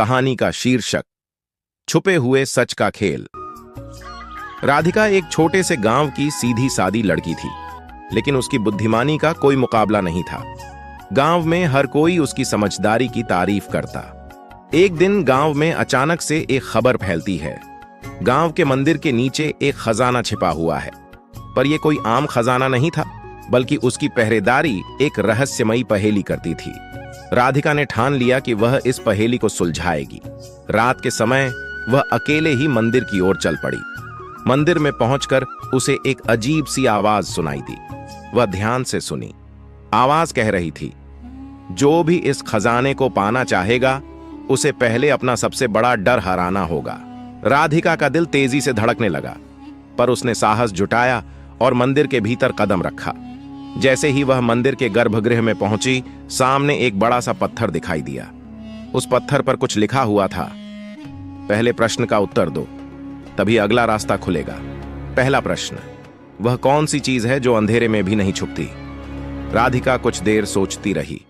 कहानी का शीर्षक छुपे हुए सच का खेल। राधिका एक छोटे से गांव की सीधी सादी लड़की थी, लेकिन उसकी बुद्धिमानी का कोई मुकाबला नहीं था। गांव में हर कोई उसकी समझदारी की तारीफ करता। एक दिन गांव में अचानक से एक खबर फैलती है। गांव के मंदिर के नीचे एक खजाना छिपा हुआ है, पर यह कोई आम खजाना नहीं था, बल्कि उसकी पहरेदारी एक रहस्यमयी पहेली करती थी। राधिका ने ठान लिया कि वह इस पहेली को सुलझाएगी। रात के समय वह अकेले ही मंदिर की ओर चल पड़ी। मंदिर में पहुंचकर उसे एक अजीब सी आवाज सुनाई दी। वह ध्यान से सुनी। आवाज कह रही थी, जो भी इस खजाने को पाना चाहेगा, उसे पहले अपना सबसे बड़ा डर हराना होगा। राधिका का दिल तेजी से धड़कने लगा, पर उसने साहस जुटाया और मंदिर के भीतर कदम रखा। जैसे ही वह मंदिर के गर्भगृह में पहुंची, सामने एक बड़ा सा पत्थर दिखाई दिया। उस पत्थर पर कुछ लिखा हुआ था, पहले प्रश्न का उत्तर दो, तभी अगला रास्ता खुलेगा। पहला प्रश्न, वह कौन सी चीज है जो अंधेरे में भी नहीं छुपती? राधिका कुछ देर सोचती रही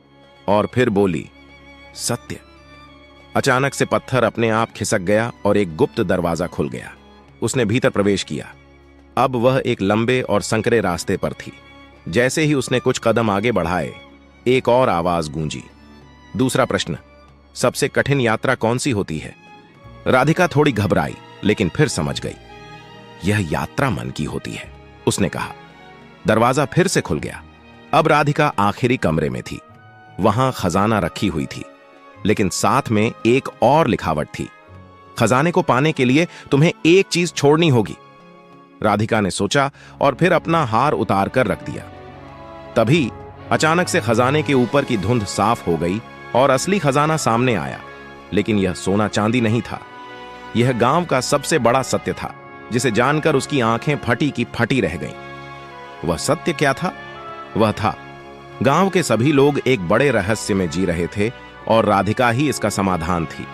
और फिर बोली, सत्य। अचानक से पत्थर अपने आप खिसक गया और एक गुप्त दरवाजा खुल गया। उसने भीतर प्रवेश किया। अब वह एक लंबे और संकरे रास्ते पर थी। जैसे ही उसने कुछ कदम आगे बढ़ाए, एक और आवाज गूंजी, दूसरा प्रश्न, सबसे कठिन यात्रा कौन सी होती है? राधिका थोड़ी घबराई, लेकिन फिर समझ गई, यह यात्रा मन की होती है, उसने कहा। दरवाजा फिर से खुल गया। अब राधिका आखिरी कमरे में थी। वहां खजाना रखी हुई थी, लेकिन साथ में एक और लिखावट थी, खजाने को पाने के लिए तुम्हें एक चीज छोड़नी होगी। राधिका ने सोचा और फिर अपना हार उतार कर रख दिया। तभी अचानक से खजाने के ऊपर की धुंध साफ हो गई और असली खजाना सामने आया। लेकिन यह सोना चांदी नहीं था, यह गांव का सबसे बड़ा सत्य था, जिसे जानकर उसकी आंखें फटी की फटी रह गईं। वह सत्य क्या था? वह था, गांव के सभी लोग एक बड़े रहस्य में जी रहे थे और राधिका ही इसका समाधान थी।